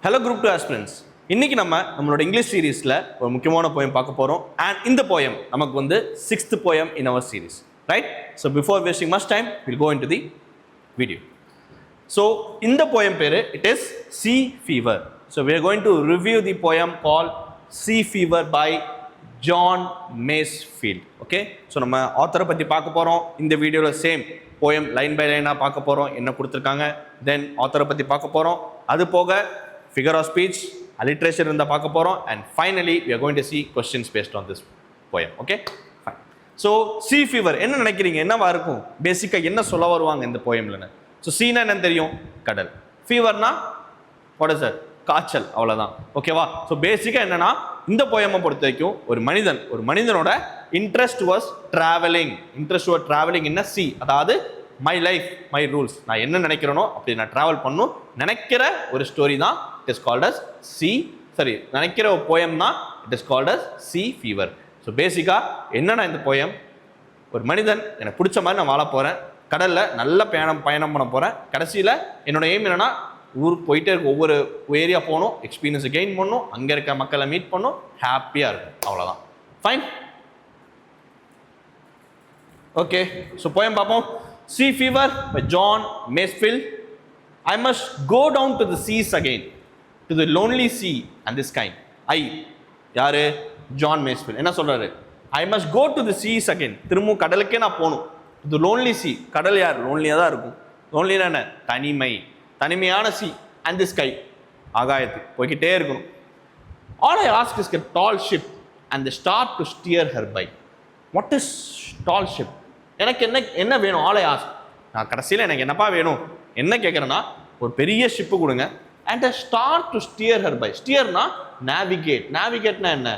Hello group 2 aspirants. இன்னைக்கு நம்மளோட English சீரிஸ்ல ஒரு முக்கியமான போயம் பார்க்க போறோம். And இந்த போயம் நமக்கு வந்து 6th poem in our series. Right? So before wasting much time, we'll go into the video. So இந்த poem பேரு it is Sea Fever. So we are going to review the poem called Sea Fever by John Masefield. Okay? So நம்ம ஆத்தரை பத்தி பார்க்க போறோம். இந்த வீடியோல same poem line by லைனா பார்க்க போறோம். என்ன கொடுத்திருக்காங்க. Then ஆத்தரை பத்தி பார்க்க போறோம். அது போக figure of speech, alliteration இருந்தா பார்க்க போறோம். And finally we are going to see questions based on this poem. Okay? Fine. So sea fever என்ன நினைக்கிறீங்க? என்னவா இருக்கும்? பேசிக்கா என்ன சொல்ல வருவாங்க இந்த poemல? So sea னா என்னன்னு தெரியும்? கடல். Fever னா what is that? காய்ச்சல் அவ்வளவுதான். ஓகேவா? So பேசிக்கா என்னன்னா இந்த poem பொறுத்த வரைக்கும் ஒரு மனிதனோட interest was traveling in a sea. அதாவது my life, my rules. நான் என்ன நினைக்கிறேனோ அப்படி நான் travel பண்ணனும் நினைக்கிற ஒரு ஸ்டோரி தான் it is called as நினைக்கிற ஒரு poem தான் it is called as Sea Fever. So பேசிக்கா என்னன்னா இந்த poem ஒரு மனிதன் எனக்கு பிடிச்ச மாதிரி நான் வாழ போறேன், கடல்ல நல்ல பயணம் பண்ண போறேன், கடைசியில் என்னோட எய்ம் என்னன்னா ஊருக்கு போயிட்டே இருக்க ஒவ்வொரு ஏரியா போகணும், எக்ஸ்பீரியன்ஸ் கெயின் பண்ணணும், அங்கே இருக்க மக்களை மீட் பண்ணணும், ஹாப்பியாக இருக்கும், அவ்வளோதான். ஃபைன். ஓகே, ஸோ போயம் பார்ப்போம். Sea Fever by John Masefield. I must go down to the seas again, to the lonely sea and this kind. யாரு? John Masefield. என்ன சொல்றாரு? I must go to the seas again. திரும்ப கடலுக்கே நான் போகணும். To the lonely sea. கடல் யார்? லோன்லியாக தான் இருக்கும். லோன்லினா என்ன? தனிமையான sea and the sky. ஆகாயத்துக்கு போய்கிட்டே இருக்கணும். All I ask is a tall ship and the star to steer her by. What is tall ship? எனக்கு என்ன வேணும்? All I ask. நான் கடைசியில் எனக்கு என்னப்பா வேணும் என்ன கேட்குறேன்னா ஒரு பெரிய ஷிப்பு கொடுங்க. And a star to steer her by. ஸ்டியர்னா நேவிகேட்னா என்ன?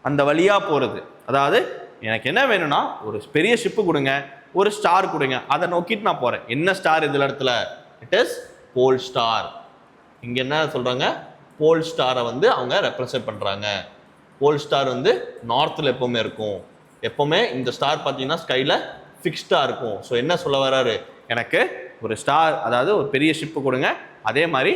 அந்த வழியா போறது. அதாவது எனக்கு என்ன வேணும்னா ஒரு பெரிய ஷிப்பு கொடுங்க, ஒரு ஸ்டார் கொடுங்க, அதை நோக்கிட்டு நான் போறேன். என்ன ஸ்டார் இதுல இடத்துல? It is pole star. இங்க என்ன சொல்றாங்க? போல் ஸ்டாரை வந்து அவங்க ரெப்ரசன்ட் பண்றாங்க. போல் ஸ்டார் வந்து நார்த்தில் எப்பவுமே இருக்கும். எப்பவுமே இந்த ஸ்டார் பார்த்தீங்கன்னா ஸ்கைல ஃபிக்ஸ்டாக இருக்கும். ஸோ என்ன சொல்ல வர்றாரு? எனக்கு ஒரு ஸ்டார், அதாவது ஒரு பெரிய ஷிப்பு கொடுங்க, அதே மாதிரி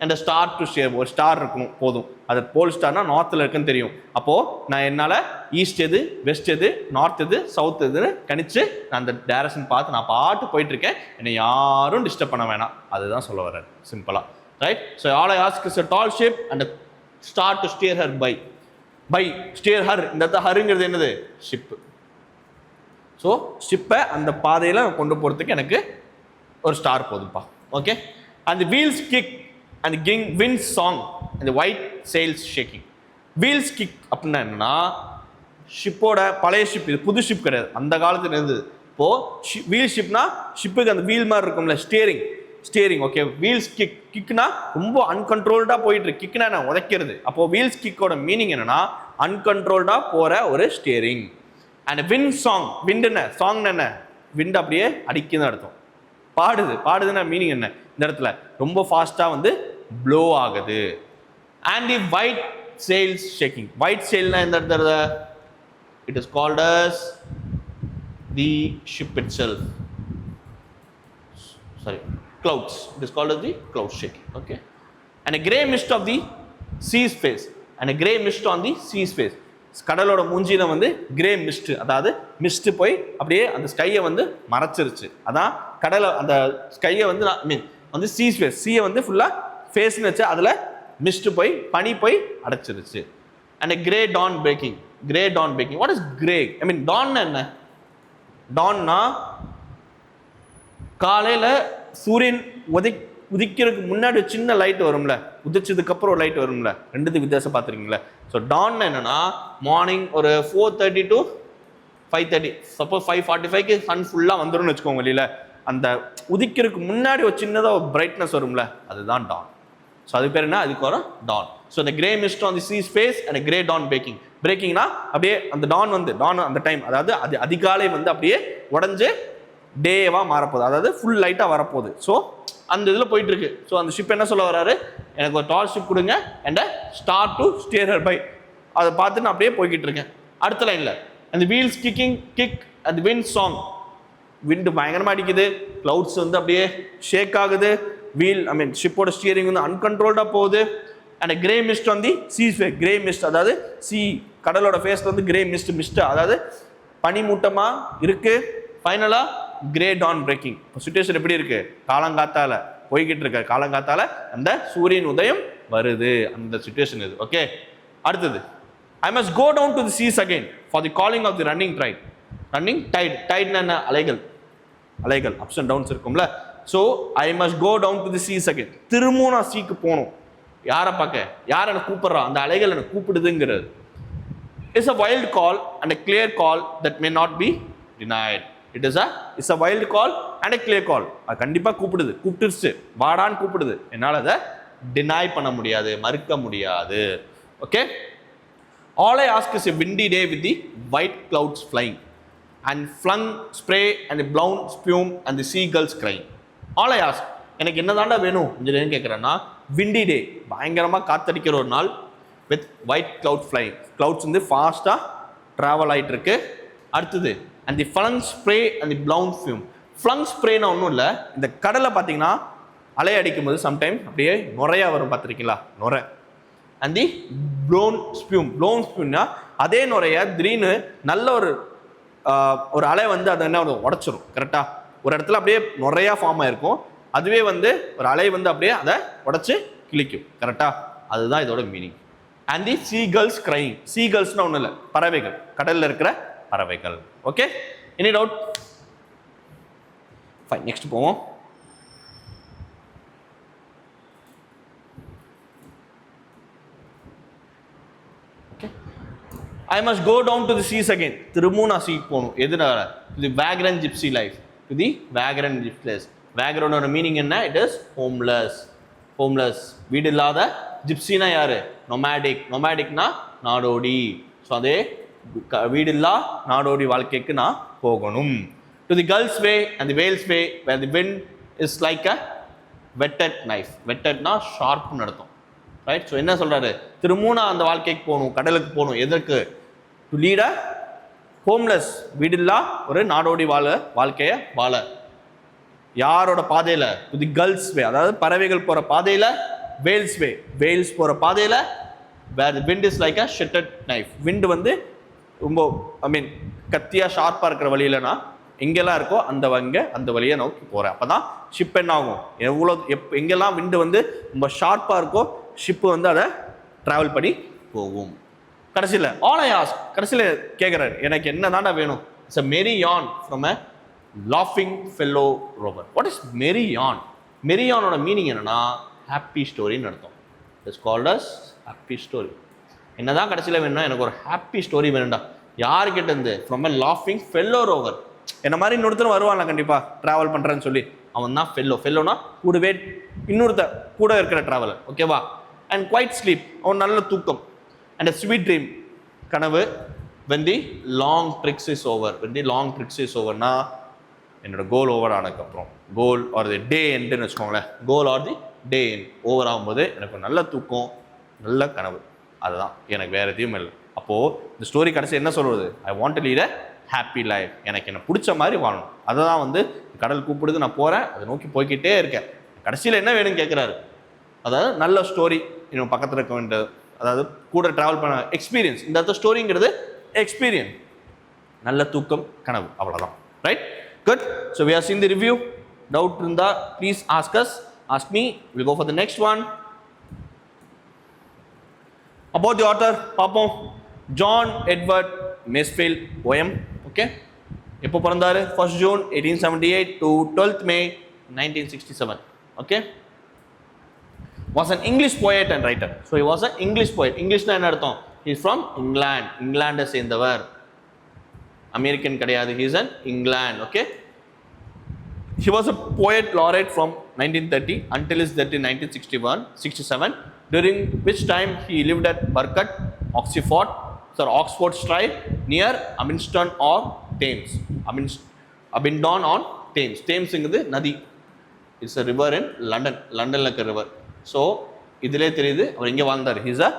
அந்த ஸ்டார் டு ஷேர் ஒரு ஸ்டார் இருக்கணும் போதும். அது போல் ஸ்டார்னா நார்த்தில் இருக்குன்னு தெரியும். அப்போது நான் என்னால் ஈஸ்ட் எது, வெஸ்ட் எது, நார்த் எது, சவுத் எதுன்னு கணிச்சு நான் அந்த டைரக்ஷன் பார்த்து நான் பாட்டு போயிட்டு இருக்கேன், என்னை யாரும் டிஸ்டர்ப் பண்ண வேணாம். அதுதான் சொல்ல வர்றாரு சிம்பிளாக. Right? So all I ask is a tall ship and a star to steer her by. Steer her. இந்த ஹருங்கிறது என்னது? ஷிப்பு. ஸோ ஷிப்பை அந்த பாதையில் கொண்டு போகிறதுக்கு எனக்கு ஒரு ஸ்டார் போதும்ப்பா. ஓகே. அந்த வீல்ஸ் கிக் அந்த விண்ட் சாங் அந்த white sails shaking. Wheels kick அப்படின்னா என்னன்னா ஷிப்போட பழைய ஷிப், இது புது ஷிப் கிடையாது, அந்த காலத்துல இருந்தது. இப்போது வீல் ஷிப்னா ஷிப்புக்கு அந்த வீல் மாதிரி இருக்கும்ல, ஸ்டியரிங். ஓகே. வீல்ஸ் கிக்னா ரொம்ப அன்கண்ட்ரோல்டா போயிட்டு இருக்கு. கிக்னா என்ன? உதைக்கிறது. அப்போ வீல்ஸ் கிக்கோட மீனிங் என்னன்னா அன்கண்ட்ரோல்டா போற ஒரு steering. And wind song. Wind என்ன? சாங் என்ன? விண்ட் அப்படியே அடிக்குதுன்னு அர்த்தம். பாடுதுன்னா மீனிங் என்ன? இந்த இடத்துல ரொம்ப ஃபாஸ்டா வந்து ப்ளோ ஆகுது. And the white sails shaking. White செயில்னா இந்த இடத்துல it is called as the ship itself. Clouds. It is called as the cloud shaking. Okay. And a grey mist of the sea's face. And a grey mist on the sea's face. கடலோட மூஞ்சியில வந்து grey mist, அதாவது mist போய் அப்படியே அந்த ஸ்கையை வந்து மறைச்சிருச்சு. அதான் கடலை அந்த ஸ்கையை வந்து வந்து சீஸ் ஃபேஸ், சீயை வந்து ஃபுல்லா ஃபேஸ்ன்னு வச்சு அதுல மிஸ்ட் போய் பனி போய் அடைச்சிருச்சு. And grey dawn breaking. What is grey? Dawn என்ன? டான்னா காலையில சூரியன் உதிக்கிறதுக்கு முன்னாடி சின்ன லைட் வரும்ல, உதிச்சதுக்கு அப்புறம் லைட் வரும்ல, ரெண்டுத்துக்கு வித்தியாசம் பார்த்துருக்கீங்களா? ஸோ டான் என்னன்னா மார்னிங் ஒரு 4:30 to 5:30. சப்போஸ் 5:45க்கு சன் ஃபுல்லாக வந்துடும்னு வச்சுக்கோங்க வெளியில, அந்த உதிக்கிறதுக்கு முன்னாடி ஒரு சின்னதாக ஒரு பிரைட்னஸ் வரும்ல, அதுதான் டான். ஸோ அது பேர் என்ன? அதுக்கு வரும் டான். ஸோ இந்த grey mist on the sea space and grey dawn பிரேக்கிங்னா அப்படியே அந்த டான் அந்த டைம், அதாவது அது அதிகாலை வந்து அப்படியே உடஞ்சு டேவா மாறப்போகுது, அதாவது ஃபுல் லைட்டா வரப்போகுது. ஸோ அந்த இதில் போயிட்டு இருக்கு. ஸோ அந்த ஷிப் என்ன சொல்ல வர்றாரு? எனக்கு ஒரு டால் ஷிப் கொடுங்க and star to steer her by. அதை பார்த்து நான் அப்படியே போய்கிட்டு இருக்கேன். அடுத்த லைன்ல அந்த வீல்ஸ் கிக் அந்த விண்ட் சாங். விண்டு பயங்கரமா அடிக்குது, கிளவுட்ஸ் வந்து அப்படியே ஷேக் ஆகுது, வீல் ஷிப்போட ஸ்டியரிங் வந்து அன்கண்ட்ரோல்டாக போகுது. And grey mist on the sea's way, grey mist அதாவது கடலோட ஃபேஸ்ல வந்து கிரே மிஸ்ட் அதாவது பனிமூட்டமாக இருக்கு. ஃபைனலாக கிரே டான் பிரேக்கிங். இப்போ சுச்சுவேஷன் எப்படி இருக்கு? காலங்காத்தால போய்கிட்டு இருக்க காலங்காத்தால அந்த சூரியன் உதயம் வருது, அந்த சுச்சுவேஷன் இது. ஓகே, அடுத்தது I must go down to the seas again for the calling of the running tide. Running tide, tide என்ன? அலைகள், அலைகள் அப்ஸ் அண்ட் டவுன்ஸ் இருக்கும்ல. So I must go down to the seas again. திரும்பவும் நான் சீக்கு போகணும். யாரை பார்க்க? யார் என்னை கூப்பிட்றா? அந்த அலைகள் என்னை கூப்பிடுதுங்கிறது. It's a wild call and a clear call that may not be denied. It's a wild call and a clear call. அது கண்டிப்பாக கூப்பிட்டுருச்சு, வாடான்னு கூப்பிடுது. என்னால் அதை டினை பண்ண முடியாது, மறுக்க முடியாது. Okay, all I ask is a windy day with the white clouds flying and flung spray and a blown spume and the seagulls crying. All I ask, எனக்கு என்னதாண்டா வேணும் இன்ஜினியரிங் கேட்குறேன்னா, விண்டி டே, பயங்கரமாக காத்தடிக்கிற ஒரு நாள், with white cloud flying, clouds வந்து ஃபாஸ்ட்டாக travel ஆகிட்டு இருக்கு. அடுத்தது and the flung spray and the blown spume. Flung ஸ்ப்ரேனா ஒன்றும் இல்லை, இந்த கடலை பார்த்தீங்கன்னா அலை அடிக்கும் போது சம்டைம் அப்படியே நுரையா வரும், பார்த்துருக்கீங்களா? நுரை. அண்ட் தி ப்ளோன் ஸ்பியூம்னா அதே நுரைய திடீர்னு நல்ல ஒரு அலை வந்து அதை என்ன உடச்சிரும். கரெக்டாக ஒரு இடத்துல அப்படியே நுரையா ஃபார்ம் ஆயிருக்கும், அதுவே வந்து ஒரு அலை வந்து அப்படியே அதை உடச்சி கிழிக்கும். கரெக்டாக அதுதான் இதோட meaning. And the seagulls crying. சீகல்ஸ்னா ஒன்றும் இல்லை, பறவைகள், கடலில் இருக்கிற பறவைகள். Okay, any doubt? Fine, next போவோம். I must go down to the seas again. திரும்பவும் நான் சீக்கு போகணும். எதுனால? To the vagrant gypsy life. To the vagrant gypsy life. Vagrant meaning என்ன? It is homeless. Homeless, வீடு இல்லாத. ஜிப்சினா யாரு? நொமேடிக். நொமேடிக்னா நாடோடி. ஸோ அதே வீடில்லா நாடோடி வாழ்க்கைக்கு நான் போகணும். To the Gulf's way and the Whale's way where the wind is like a whetted knife. Whetted-னா ஷார்ப்னு அர்த்தம். ரைட்? ஸோ என்ன சொல்றாரு? திரும்பவும் நான் அந்த வாழ்க்கைக்கு போகணும், கடலுக்கு போகணும். எதற்கு? டு லீட் அ ஹோம்லெஸ், வீடில்லா ஒரு நாடோடி வாழ்க்கையை வாழ. யாரோட பாதையில? டு தி கல்ஃப்ஸ் வே, அதாவது பறவைகள் போற பாதையில. வேல்ஸ் வே, வேல்ஸ் போற பாதையில. Where the wind is like a whetted knife. Wind வந்து ரொம்ப கத்தியா ஷார்ப்பா இருக்கிற வழியிலனா எங்கெல்லாம் இருக்கோ அந்த வழியை நோக்கி போறேன். அப்பதான் ஷிப் என்ன ஆகும்? எங்கெல்லாம் விண்டு வந்து ரொம்ப ஷார்ப்பா இருக்கோ ஷிப்பு வந்து அதை டிராவல் பண்ணி போகும். கடைசியில் ஆல் ஐ ஆஸ்க், கடைசியில் கேட்குறாரு, எனக்கு என்ன தாண்டா வேணும்? It's a merry yarn from a லாஃபிங் fellow rover. What is merry yarn? Merry யானோட மீனிங் என்னன்னா ஹாப்பி ஸ்டோரின்னு அர்த்தம். It's called as happy story. என்னதான் கடைசியில் வேணும்னா எனக்கு ஒரு ஹாப்பி ஸ்டோரி வேணும்டா. யாருக்கிட்ட இருந்து? ஃப்ரம் அ லாஃபிங் ஃபெல்லோ ரோவர். என்ன மாதிரி இன்னொருத்தரும் வருவான்ல கண்டிப்பாக ட்ராவல் பண்ணுறேன்னு சொல்லி, அவன் தான் ஃபெல்லோனா கூடவே இன்னொருத்த கூட இருக்கிற ட்ராவலர். ஓகேவா? அண்ட் குவைட் ஸ்லீப், அவன் நல்ல தூக்கம். அண்ட் அ ஸ்வீட் ட்ரீம், கனவு. when the long tricks is over. when the long tricks is overனா என்னோட கோல் ஓவர் ஆனதுக்கப்புறம், கோல் ஆர் தி டே எண்டுன்னு வச்சுக்கோங்களேன். கோல் ஆர் தி டே எண்ட் ஓவர் ஆகும்போது எனக்கு நல்ல தூக்கம், நல்ல கனவு. அதுதான் எனக்கு, வேறு எதுவும் இல்லை. அப்போது இந்த ஸ்டோரி கடைசி என்ன சொல்கிறது? I want to lead a happy life. எனக்கு என்ன பிடிச்ச மாதிரி வாழணும். அதை தான் வந்து கடல் கூப்பிடுது, நான் போகிறேன், அதை நோக்கி போய்கிட்டே இருக்கேன். கடைசியில் என்ன வேணும்னு கேட்குறாரு. அதாவது நல்ல ஸ்டோரி, இன்னும் பக்கத்தில் இருக்க வேண்டியது, அதாவது கூட ட்ராவல் பண்ண எக்ஸ்பீரியன்ஸ். இந்த இடத்துல ஸ்டோரிங்கிறது எக்ஸ்பீரியன்ஸ், நல்ல தூக்கம், கனவு, அவ்வளோதான். Right? Good. So we are seen the review. Doubt இருந்தால் please ask me. Will go for the next one. About the author பார்ப்போம். John Edward Masefield poem. Okay, எப்போ பிறந்தாரு? 1st June 1878 to 12th May 1967. Okay, was an English poet and writer. So he was an English poet. Englishனா என்ன அர்த்தம்? He is from England. இங்கிலாண்டை சேர்ந்தவர், American கிடையாது. He is an England. Okay, he was a poet laureate from 1930 until his death in 1967, during which time he lived at Burkett, Oxford Street near Abingdon or Thames. Abingdon on Thames. Thamesங்கிறது நதி. It's a river in London. லண்டனில் இருக்க river. So இதிலே தெரியுது அவர் இங்கே வாழ்ந்தார். He's a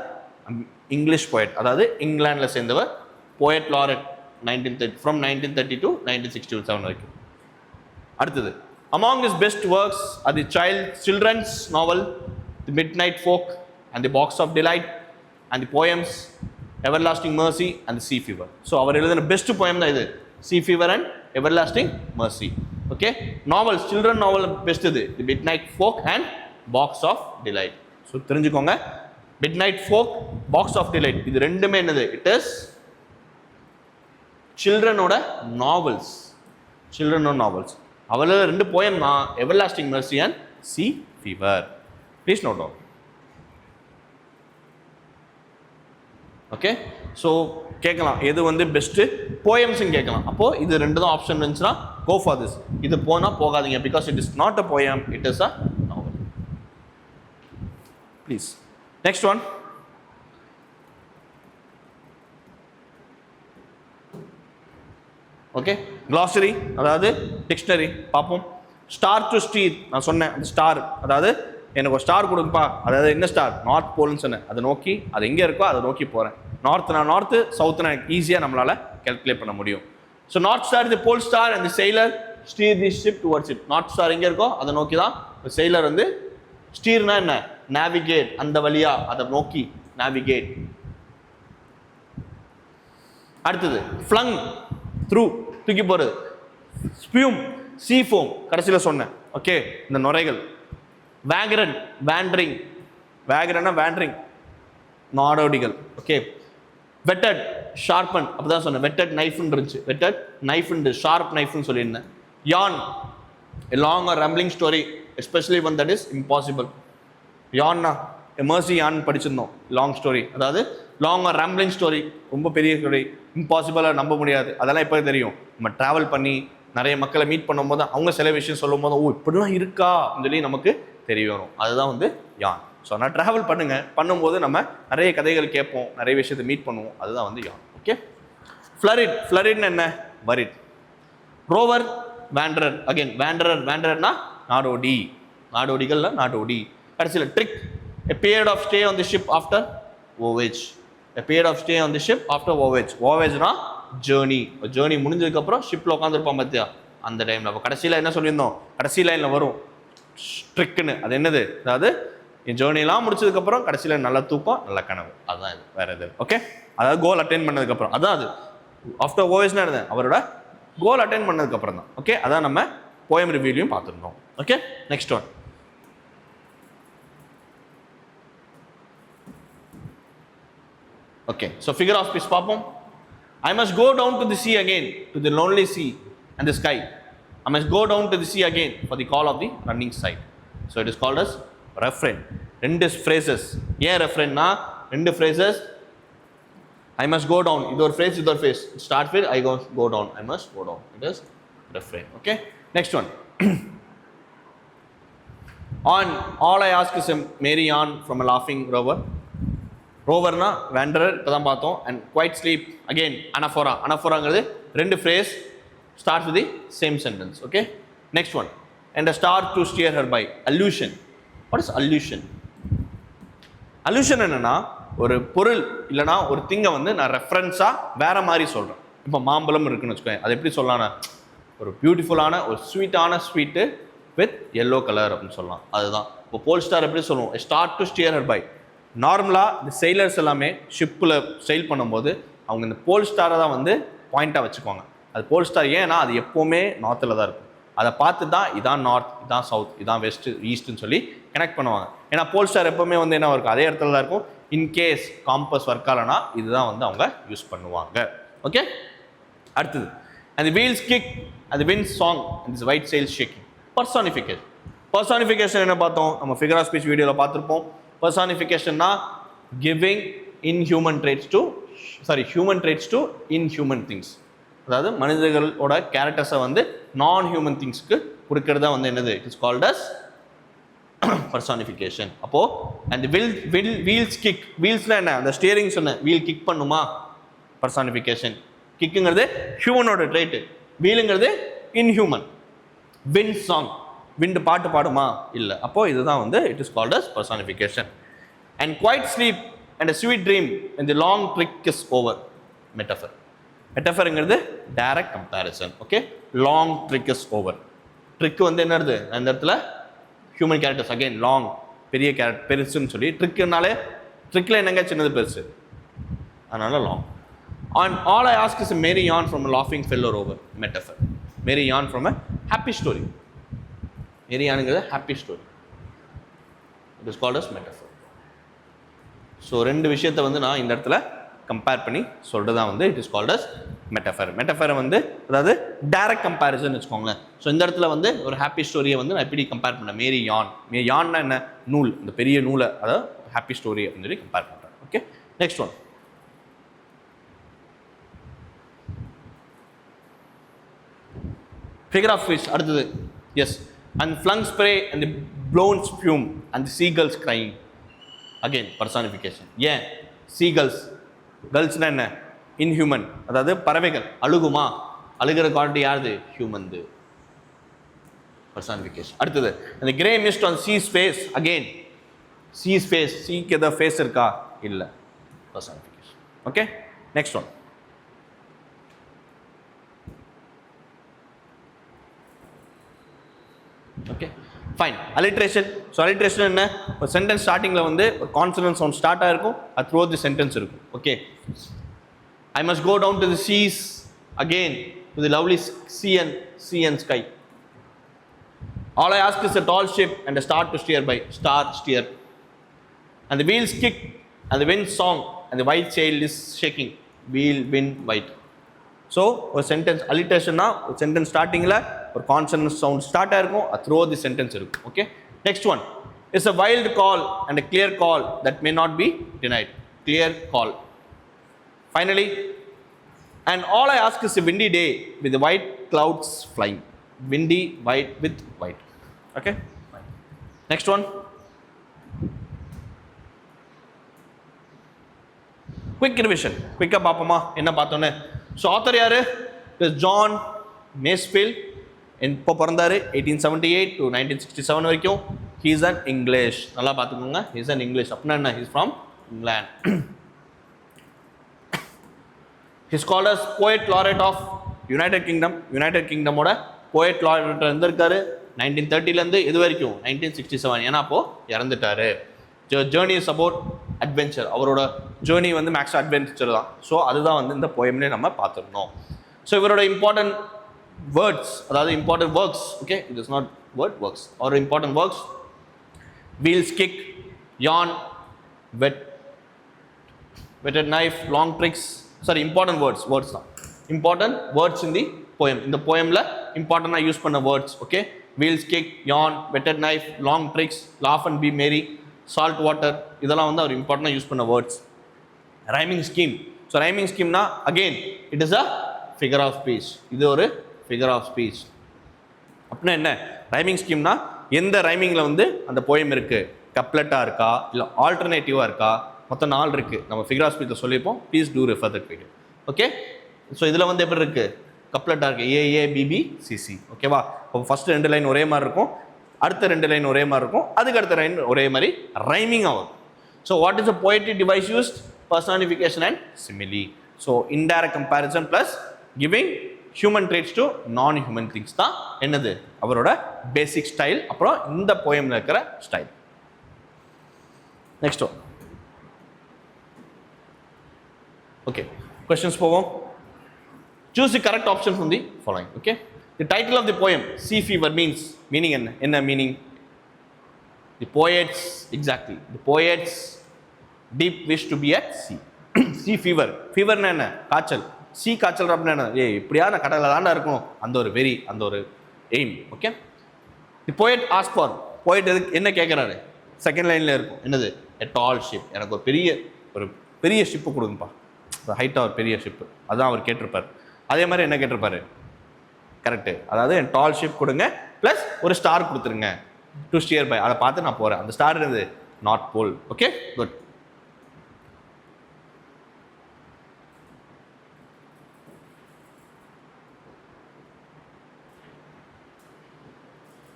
English poet, அதாவது இங்கிலாண்டில் சேர்ந்தவர். Poet laureate 1930 from 1930 to 1967 வரைக்கும். அடுத்தது Among his best works are the children's novel, The Midnight Folk, and The Box of Delight, and the poems Everlasting Mercy and The Sea Fever. So அவர் எழுதின best poem தான் இது, Sea Fever and Everlasting Mercy. Okay, novels, children novel best இது, The Midnight Folk and Box of Delight. So தெரிஞ்சுக்கோங்க, Midnight Folk, Box of Delight, இது ரெண்டுமே என்னது? It is childrenோட novels. Childrenோட novels. அவளோட ரெண்டு poem தான், Everlasting Mercy and Sea Fever. Please note down. Okay, so கேட்கலாம் எது வந்து பெஸ்ட்டு போயம்ஸ்ன்னு கேட்கலாம். அப்போது இது ரெண்டு தான் ஆப்ஷன் இருந்துச்சுன்னா கோ ஃபார் திஸ். இது போனால் போகாதீங்க, because it is not a poem, it is a novel. Please next one. Okay, glossary அதாவது டிக்ஷனரி பார்ப்போம். ஸ்டார் டு ஸ்டீர், நான் சொன்னேன் அந்த ஸ்டார், அதாவது எனக்கு ஒரு ஸ்டார் கொடுப்பா, அதாவது என்ன ஸ்டார்? நார்த் போல்னு சொன்னேன். அதை நோக்கி, அது எங்கே இருக்கோ அதை நோக்கி போகிறேன். நார்த்னா நார்த்து, சவுத்னா ஈஸியாக நம்மளால் கேல்குலேட் பண்ண முடியும். So north star the pole star and the sailor steer the ship towards it. North star எங்கே இருக்கோ அதை நோக்கி தான் செயிலர் வந்து, ஸ்டீர்னா என்ன? நேவிகேட், அந்த வழியா அதை நோக்கி நேவிகேட். அடுத்தது ஃப்ளங், த்ரூ, தூக்கி போகிறது. ஸ்பியூம், சீ ஃபோம், கடைசியில் சொன்னேன். ஓகே, இந்த நுரைகள். வேக்ரன், வேண்ட்ரிங், வேக்ரன்னா வேண்ட்ரிங், நாடோடிகள். ஓகே, வெட்டட், ஷார்பன், அப்போ தான் சொன்னேன். வெட்டட் நைஃப்னு இருந்துச்சு, வெட்டட் நைஃப்னு, ஷார்ப் நைஃப்னு சொல்லியிருந்தேன். யான், a long or rambling story, especially one that is impossible. யான்னா எமர்சி யான் படிச்சிருந்தோம், லாங் ஸ்டோரி, அதாவது லாங் ஆர் ரேம்பிளிங் ஸ்டோரி, ரொம்ப பெரிய ஸ்டோரி, இம்பாசிபிளாக நம்ப முடியாது. அதெல்லாம் இப்போ தெரியும். நம்ம ட்ராவல் பண்ணி நிறைய மக்களை மீட் பண்ணும்போது அவங்க சில விஷயம் சொல்லும் போது, ஓ இப்படிலாம் இருக்கா சொல்லி நமக்கு தெரிய வரும். அதுதான் வந்து யான். ஸோ நான் ட்ராவல் பண்ணும்போது நம்ம நிறைய கதைகள் கேட்போம், நிறைய விஷயத்தை மீட் பண்ணுவோம். அதுதான் வந்து யான். ஓகே, ஃப்ளரிட், ஃப்ளரிட்னு என்ன? வரிட். ரோவர், வேண்டரர், அகைன் வேண்டரர், வேண்டரர்னா நாடோடி, நாடோடிகள்ல நாடோடி. கடைசியில் trick, a period of stay on the ship after voyage, a period of stay on the ship after voyage. voyageனா ஜேர்னி, ஜேர்னி முடிஞ்சதுக்கப்புறம் ஷிப்பில் உட்காந்துருப்பான் பார்த்தியா, அந்த டைமில். அப்போ கடைசியில் என்ன சொல்லியிருந்தோம்? கடைசி லைனில் வரும் ட்ரிக்குன்னு. அது என்னது? அதாவது என் ஜேர்னிலாம் முடிச்சதுக்கப்புறம் கடைசியில் நல்ல தூக்கம், நல்ல கனவு. அதுதான் இது, வேறு எது. ஓகே, அதாவது கோல் அட்டைன் பண்ணதுக்கப்புறம், அதான் அது. ஆஃப்டர் voyageனா இருந்தேன் அவரோட கோல் அட்டைன் பண்ணதுக்கப்புறம் தான். ஓகே, அதான் நம்ம போயம் ரிவ்யூலையும் பார்த்துருந்தோம். Okay, next one. Okay, so figure of speech பார்ப்போம். I must go down to the sea again, to the lonely sea and the sky. I must go down to the sea again for the call of the running side. So it is called as refrain. ரெண்டு phrases. ஏன் refrainனா ரெண்டு phrases. I must go down, இது ஒரு phrase, இது ஒரு phrase. Start with I go down, I must go down. It is refrain. Okay, next one. On, all I ask is a merry yarn from a laughing rover. ரோவர்னா வேண்டரர், இப்போ தான் பார்த்தோம். And quiet sleep, again anaphora. அனஃபோராங்கிறது ரெண்டு phrase, start with the same sentence. Okay, next one. And a star to steer her by. Allusion. What is allusion? Allusion என்னன்னா, ஒரு பொருள் இல்லைனா ஒரு திங்கை வந்து நான் ரெஃபரன்ஸாக வேற மாதிரி சொல்கிறேன். இப்போ மாம்பழம் இருக்குன்னு வச்சுக்கோங்க, அது எப்படி சொல்லலாம்னா, ஒரு பியூட்டிஃபுல்லான ஒரு ஸ்வீட்டான ஸ்வீட்டு வித் எல்லோ கலர் அப்படின்னு சொல்லலாம். அதுதான் இப்போ போல் ஸ்டார் எப்படி சொல்லுவோம்? Star to steer her by. நார்மலாக இந்த செயிலர்ஸ் எல்லாமே ஷிப்பில் செயில் பண்ணும்போது அவங்க இந்த போல் ஸ்டாரை தான் வந்து பாயிண்ட்டாக வச்சுக்குவாங்க. அது போல் ஸ்டார் ஏன்னா அது எப்போவுமே நார்த்தில் தான் இருக்கும். அதை பார்த்து தான் இதான் நார்த், இதான் சவுத், இதான் வெஸ்ட்டு, ஈஸ்ட்டுன்னு சொல்லி கனெக்ட் பண்ணுவாங்க. ஏன்னா போல் ஸ்டார் எப்போவுமே வந்து என்ன இருக்கும், அதே இடத்துல தான் இருக்கும். இன்கேஸ் காம்பஸ் ஒர்க் ஆகலைன்னா இதுதான் வந்து அவங்க யூஸ் பண்ணுவாங்க. ஓகே, அடுத்தது. அந்த வீல்ஸ் கிக், அந்த விண்ட் சாங், அந்த white sails shaking. Personification. Personification என்ன பார்த்தோம்? நம்ம ஃபிகர் ஆஃப் ஸ்பீச் வீடியோவில் பார்த்துருப்போம். பர்சானிஃபிகேஷன்னா giving human traits to inhuman things. அதாவது மனிதர்களோட கேரக்டர்ஸை வந்து நான் ஹியூமன் திங்ஸ்க்கு கொடுக்கறதா வந்து என்னது? It is called as personification. அப்போ அந்த வீல்ஸ் கிக், வீல்ஸ்னா என்ன? அந்த ஸ்டியரிங் சொன்ன வீல் கிக் பண்ணுமா? பர்சானிஃபிகேஷன். கிக்குங்கிறது ஹியூமனோட ட்ரைட்டு, வீலுங்கிறது இன்ஹியூமன். விண்ட் சாங், விண்டு பாட்டு பாடுமா? இல்லை. அப்போது இதுதான் வந்து it is called as personification. And quiet sleep and a sweet dream when the long trick is over. Metaphor. மெட்டஃபருங்கிறது direct comparison. Okay, long trick is over. Trick வந்து என்னது அந்த இடத்துல ஹியூமன் கேரக்டர்ஸ் அகைன் லாங் பெரிய character பெருசுன்னு சொல்லி ட்ரிக்குனாலே ட்ரிக்கில் என்னங்க சின்னது பெருசு அதனால long. And all I ask is a Mary yawn from a laughing fellow over metaphor. Mary yawn from a happy story. Mary yawn is a happy story. It is called as metaphor. So ரெண்டு விஷயத்தை வந்து நான் இந்த இடத்துல compare பண்ணி சொல்றது தான் வந்து it is called as metaphor. மெட்டஃபரை வந்து அதாவது டைரக்ட் கம்பேரிசன் வச்சுக்கோங்களேன். ஸோ இந்த இடத்துல வந்து ஒரு ஹாப்பி ஸ்டோரியை வந்து நான் எப்படி கம்பேர் பண்ணேன் மேரி யான். யான்னா என்ன நூல் இந்த பெரிய நூலை அதாவது ஹாப்பி ஸ்டோரி அப்படின்னு சொல்லி கம்பேர் பண்ணுறேன். Okay next one figure of fish அடுத்தது S and flung spray and the blown spume and the seagulls crying again personification. ஏன் seagulls girls என்ன inhuman அதாவது பறவைகள் அழுகுமா அழுகிற குவாலிட்டி யாருது ஹியூமன்து personification. அடுத்தது and the grey mist on sea's face again sea's face seaக்கு ஏதாவது face இருக்கா இல்லை personification. Okay next one okay fine alliteration. So alliteration என்ன ஒரு சென்டென்ஸ் ஸ்டார்டிங்கில் வந்து ஒரு கான்சனன்ட் சவுண்ட் ஸ்டார்ட் ஆகிருக்கும் அது த்ரூ தி சென்டென்ஸ் இருக்கும். Okay I must go down to the seas again to the lovely sea and sky. All I ask is a tall ship and a star to steer by star steer and the wheels kick and the wind song and the white sail is shaking wheel wind white. So ஒரு sentence அலிட்ரேஷன்னா ஒரு sentence ஸ்டார்டிங்கில் ஒரு consonant sound start ஆகிருக்கும் அது through the sentence இருக்கும். Okay next one it's a wild call and a clear call that may not be denied clear call. Finally and all I ask is a windy day with the white clouds flying. windy white with white. Okay next one quick revision குயிக்கா பாப்போமா என்ன பார்த்தோன்னே. So author யாரு John மேஸ்ஃபீல்ட் இப்போ பிறந்தாரு 1878 to 1967 வரைக்கும். He is an English நல்லா பார்த்துக்கோங்க ஹீ இஸ் அன் இங்கிலீஷ் அப்படின்னா என்ன he's from England. He's called as poet laureate of United Kingdom. United கிங்டமோட போயட் லாரேட் இருந்திருக்காரு 1930லேருந்து இது வரைக்கும் 1967 ஏன்னா அப்போது இறந்துட்டாரு. Journey is about adventure. அவரோட ஜேர்னி வந்து மேக்ஸ் அட்வென்ச்சர் தான். ஸோ அதுதான் வந்து இந்த போயம்லேயே நம்ம பார்த்துருந்தோம். ஸோ இவரோட இம்பார்ட்டன்ட் வேர்ட்ஸ் அதாவது important works okay it is not word works அவர் important works wheels kick yarn whetted knife long tricks sorry important words தான் important words in the poem. இந்த போயமில் இம்பார்ட்டண்டாக யூஸ் பண்ண words okay wheels kick yarn whetted knife long tricks laugh and be merry salt water இதெல்லாம் வந்து அவர் இம்பார்ட்டண்டாக use பண்ண words. Rhyming scheme. So rhyming ஸ்கீம்னா again it is a figure of speech. இது ஒரு ஃபிகர் ஆஃப் ஸ்பீச் அப்படின்னா என்ன ரைமிங் ஸ்கீம்னா எந்த ரைமிங்கில் வந்து அந்த போயம் இருக்குது கப்லெட்டாக இருக்கா இல்லை ஆல்டர்னேட்டிவாக இருக்கா மொத்தம் 4 இருக்குது. நம்ம ஃபிகர் ஆஃப் ஸ்பீச்சை சொல்லியிருப்போம் please do refer that video. Okay so இதில் வந்து எப்படி இருக்குது கப்லெட்டாக இருக்குது AABBCC ஓகேவா. இப்போ ஃபஸ்ட்டு 2 லைன் ஒரே மாதிரி இருக்கும் அடுத்த 2 லைன் ஒரே மாதிரி இருக்கும் அதுக்கு அடுத்த லைன் ஒரே மாதிரி ரைமிங் ஆகும். So what is a poetic device used personification and simile. So indirect comparison plus giving human traits to non-human things தான் என்னது அவரோட பேசிக் ஸ்டைல். அப்புறம் இந்த போயமில் இருக்கிற ஸ்டைல். நெக்ஸ்ட் ஓகே கொஸ்டின்ஸ் போவோம். Choose the correct option from the following. Okay the title of the poem sea fever means meaning enna meaning the poets exactly the poets deep wish to be at sea. sea fever na enna kaachal sea kaachal appadina enna ippdiya na kadala daanda irukum and ஒரு வெறி அந்த ஒரு aim. okay the poet asked for poet என்ன கேக்குறாரு second லைன்ல இருக்கும் என்னது a tall ship எனக்கு ஒரு பெரிய ஷிப் கொடுங்கப்பா ஹைட்டா ஒரு பெரிய ஷிப் அதான் அவர் கேட்டிருப்பார். அதே மாதிரி என்ன கேட்டிருப்பாரு கரெக்டு அதாவது என் டால் ஷிப் கொடுங்க ப்ளஸ் ஒரு ஸ்டார் கொடுத்துருங்க டு ஸ்டியர் பை அதை பார்த்து நான் போகிறேன். அந்த ஸ்டார் என்னது north pole. Okay good.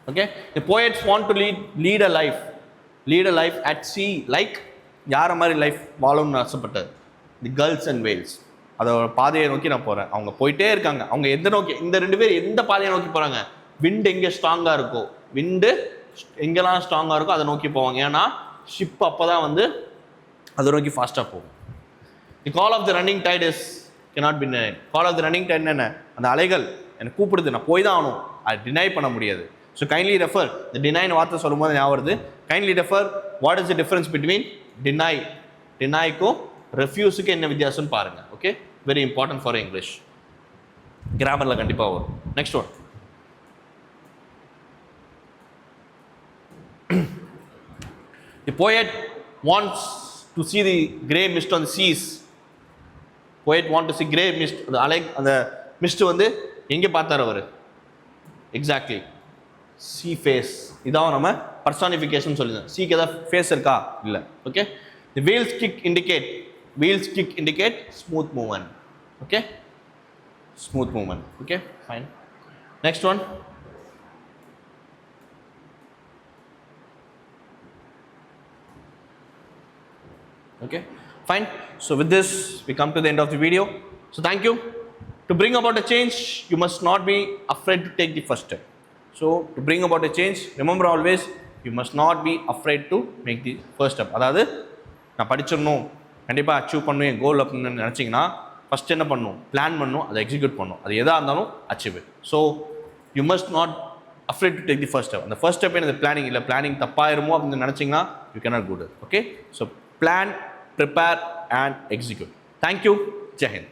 Okay the poets want to lead a life at sea like யார மாதிரி லைஃப் வாழணும்னு ஆசைப்பட்டது தி கேர்ள்ஸ் அண்ட் வேல்ஸ் அதோட பாதையை நோக்கி நான் போகிறேன். அவங்க போயிட்டே இருக்காங்க அவங்க எந்த நோக்கி இந்த 2 பேர் எந்த பாதையை நோக்கி போகிறாங்க விண்டு எங்கே ஸ்ட்ராங்காக இருக்கோ, விண்டு எங்கெல்லாம் ஸ்ட்ராங்காக இருக்கோ அதை நோக்கி போவாங்க. ஏன்னா ஷிப் அப்போ தான் வந்து அதை நோக்கி ஃபாஸ்ட்டாக போகும். The call of the running tide is cannot be denied. Call of the running tide என்ன, அந்த அலைகள் எனக்கு கூப்பிடுது, நான் போய் தான் ஆகணும், அது டினை பண்ண முடியாது. ஸோ கைண்ட்லி ரெஃபர், இந்த டினைன்னு வார்த்தை சொல்லும் போது ஞாபகம் வருது. Kindly refer what is the difference between deny, டினைக்கும் ரெஃப்யூஸுக்கு என்ன வித்தியாசம்னு பாருங்க. Okay, very important for English, கிராமரில் கண்டிப்பாக வரும். Next one, the poet wants to see the grey mist on the seas. Poet want to see grey mist, அந்த அலை, அந்த மிஸ்ட் வந்து எங்கே பார்த்தார் அவர்? Exactly C face. இதான் நம்ம பர்சானிஃபிகேஷன் சொல்லியிருந்தோம். சீக்கு ஏதாவது ஃபேஸ் இருக்கா? இல்லை. Okay, the wheels kick indicate, wheels kick indicate smooth movement. Okay, smooth movement. Okay, fine. Next one, okay, fine. So with this we come to the end of the video. So thank you. To bring about a change, you must not be afraid to take the first step. So to bring about a change, remember always, you must not be afraid to make the first step. அதாவது நான் படிச்சிடணும், கண்டிப்பாக achieve பண்ணணும் என் கோல் அப்படின்னு நினச்சிங்கன்னா first என்ன பண்ணணும்? Plan பண்ணணும், அதை எக்ஸிக்யூட் பண்ணணும். அது எதாக இருந்தாலும் achieve. So you must not afraid to take the first step. அந்த ஃபர்ஸ்ட் ஸ்டெப் என்ன, பிளானிங் இல்லை, பிளானிங் தப்பாயிருமோ அப்படின்னு நினச்சிங்கன்னா you cannot do that. Okay, so plan, prepare and execute. Thank you. Jai Hind.